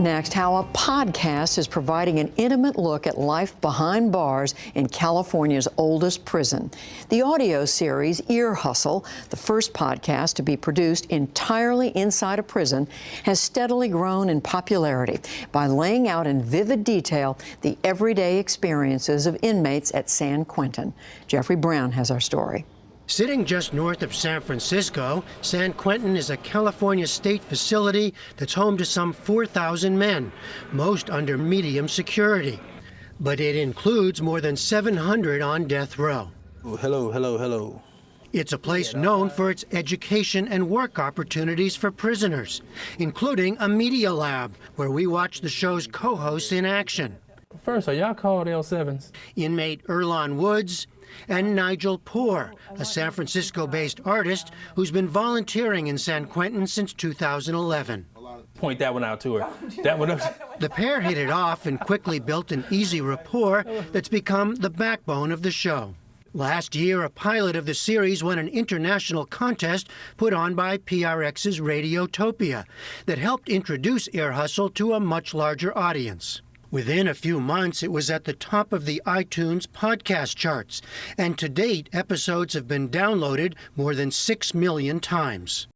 next, how a podcast is providing an intimate look at life behind bars in California's oldest prison. The audio series, Ear Hustle, the first podcast to be produced entirely inside a prison, has steadily grown in popularity by laying out in vivid detail the everyday experiences of inmates at San Quentin. Jeffrey Brown has our story. Sitting just north of San Francisco, San Quentin is a California state facility that's home to some 4,000 men, most under medium security. But it includes more than 700 on death row. Oh, hello. It's a place known for its education and work opportunities for prisoners, including a media lab where we watch the show's co-hosts in action. First, are y'all called L7s? Inmate Earlonne Woods and Nigel Poor, a San Francisco-based artist who's been volunteering in San Quentin since 2011. Point that one out to her. That one up. The pair hit it off and quickly built an easy rapport that's become the backbone of the show. Last year, a pilot of the series won an international contest put on by PRX's Radiotopia that helped introduce Ear Hustle to a much larger audience. Within a few months, it was at the top of the iTunes podcast charts, and to date, episodes have been downloaded more than 6 million times.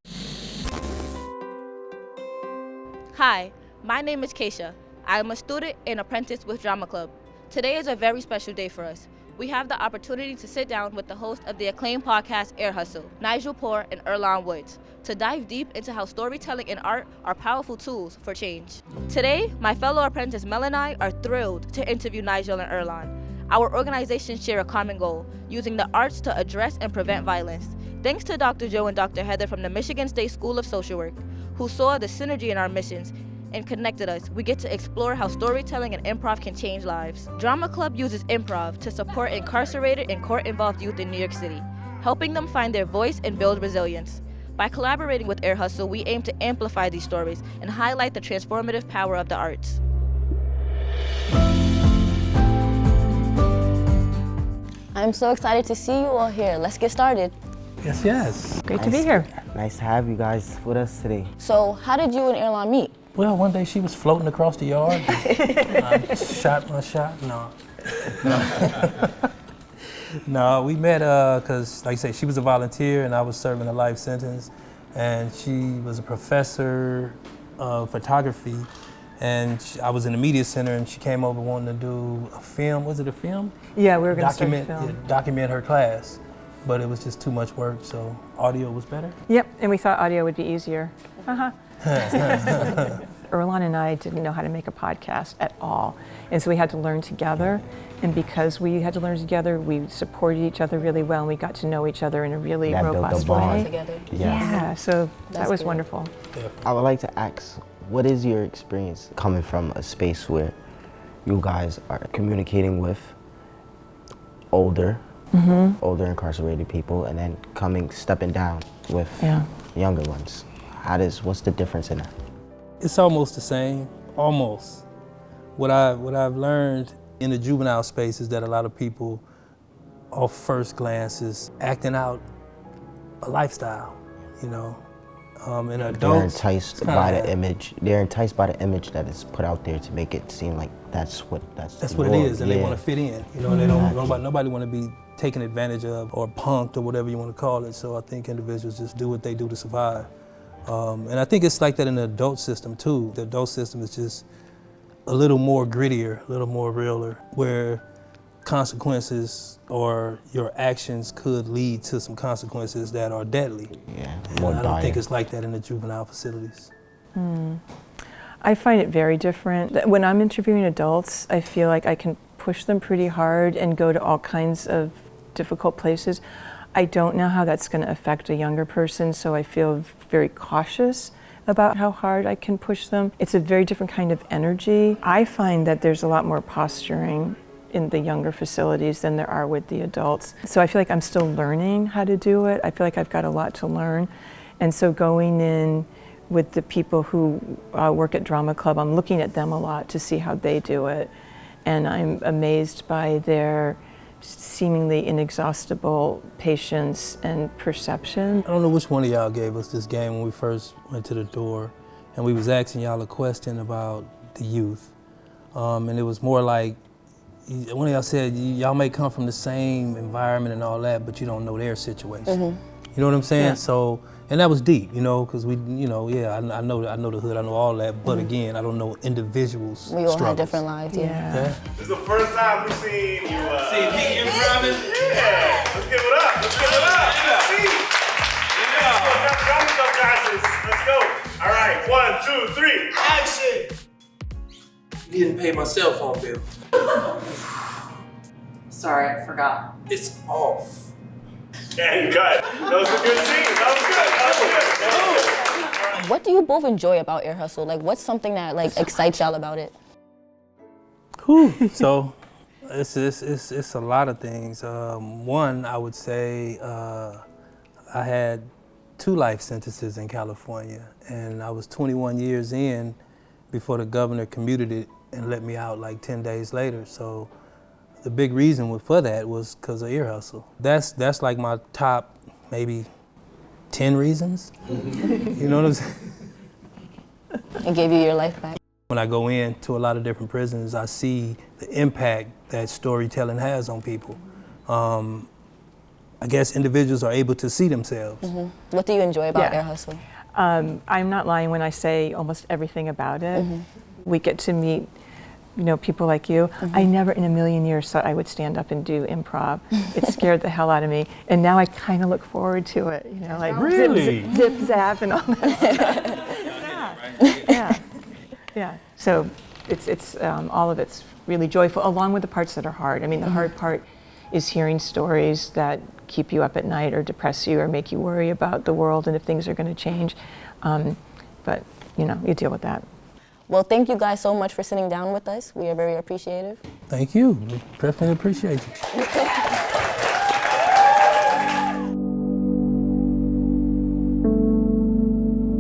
Hi, my name is Keisha. I am a student and apprentice with Drama Club. Today is a very special day for us. We have the opportunity to sit down with the host of the acclaimed podcast Ear Hustle, Nigel Poor and Earlonne Woods, to dive deep into how storytelling and art are powerful tools for change. Today, my fellow apprentice Mel and I are thrilled to interview Nigel and Earlonne. Our organizations share a common goal, using the arts to address and prevent violence. Thanks to Dr. Joe and Dr. Heather from the Michigan State School of Social Work, who saw the synergy in our missions and connected us, we get to explore how storytelling and improv can change lives. Drama Club uses improv to support incarcerated and court-involved youth in New York City, helping them find their voice and build resilience. By collaborating with Ear Hustle, we aim to amplify these stories and highlight the transformative power of the arts. I'm so excited to see you all here. Let's get started. Yes. Great to be here. Nice to have you guys with us today. So, how did you and Earlonne meet? Well, one day she was floating across the yard. I shot my shot. No, we met because, like I said, she was a volunteer and I was serving a life sentence. And she was a professor of photography. And I was in the media center and she came over wanting to do a film. Was it a film? Yeah, we were going to start a film. Document her class. But it was just too much work, so audio was better. Yep, and we thought audio would be easier. Earlonne and I didn't know how to make a podcast at all. And so we had to learn together. And because we had to learn together, we supported each other really well, and we got to know each other in a really robust way. Together. Yeah, so that was good. wonderful. I would like to ask, what is your experience coming from a space where you guys are communicating with older incarcerated people, and then stepping down with younger ones? What's the difference in that? It's almost the same, almost. What I've learned in the juvenile space is that a lot of people, off first glance, is acting out a lifestyle, you know. And adults, they're enticed by the image. They're enticed by the image that is put out there to make it seem like that's what it is, and they want to fit in. You know, they don't. Nobody want to be taken advantage of or punked or whatever you want to call it. So I think individuals just do what they do to survive. And I think it's like that in the adult system too. The adult system is just a little more grittier, a little more realer, where consequences or your actions could lead to some consequences that are deadly. Yeah, more dire. I don't think it's like that in the juvenile facilities. I find it very different. When I'm interviewing adults, I feel like I can push them pretty hard and go to all kinds of difficult places. I don't know how that's going to affect a younger person, so I feel very cautious about how hard I can push them. It's a very different kind of energy. I find that there's a lot more posturing in the younger facilities than there are with the adults. So I feel like I'm still learning how to do it. I feel like I've got a lot to learn. And so going in with the people who work at Drama Club, I'm looking at them a lot to see how they do it. And I'm amazed by their seemingly inexhaustible patience and perception. I don't know which one of y'all gave us this game when we first went to the door, and we was asking y'all a question about the youth. And it was more like, one of y'all said, y'all may come from the same environment and all that, but you don't know their situation. You know what I'm saying? Yeah. So, and that was deep, you know, because we, you know, yeah, I know the hood, I know all that, but again, I don't know individuals' We all struggles. have different lives, yeah. This is the first time we've seen you. See me improving? Yeah. Let's give it up. Let's give it up. Let's see. Let's go. All right. 1, 2, 3. Action! You didn't pay my cell phone bill. Sorry, I forgot. It's off. And cut. That was a good scene. That was good. What do you both enjoy about Ear Hustle? Like, what's something that like excites y'all about it? So, it's a lot of things. One, I would say, I had 2 life sentences in California, and I was 21 years in before the governor commuted it and let me out like 10 days later. So the big reason for that was because of Ear Hustle. That's like my top maybe 10 reasons. You know what I'm saying? It gave you your life back. When I go into a lot of different prisons, I see the impact that storytelling has on people. I guess individuals are able to see themselves. What do you enjoy about Ear Hustle? I'm not lying when I say almost everything about it. We get to meet, you know, people like you. I never in a million years thought I would stand up and do improv. It scared the hell out of me. And now I kind of look forward to it, you know, like Really? zip, zap, and all that. Yeah. So it's all of it's really joyful, along with the parts that are hard. I mean, the hard part is hearing stories that keep you up at night or depress you or make you worry about the world and if things are going to change. But, you know, you deal with that. Well, thank you guys so much for sitting down with us. We are very appreciative. Thank you. Definitely appreciate you.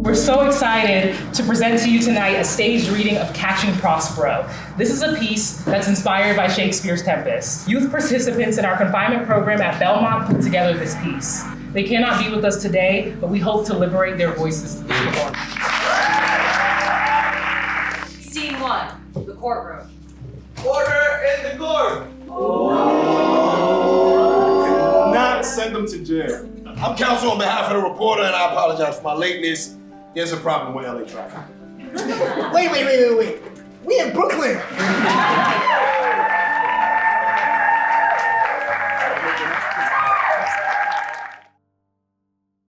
We're so excited to present to you tonight a staged reading of Catching Prospero. This is a piece that's inspired by Shakespeare's Tempest. Youth participants in our confinement program at Belmont put together this piece. They cannot be with us today, but we hope to liberate their voices through this performance. Scene 1, the courtroom. Order in the court! Not send them to jail. I'm counsel on behalf of the reporter, and I apologize for my lateness. There's a problem with LA traffic. Wait.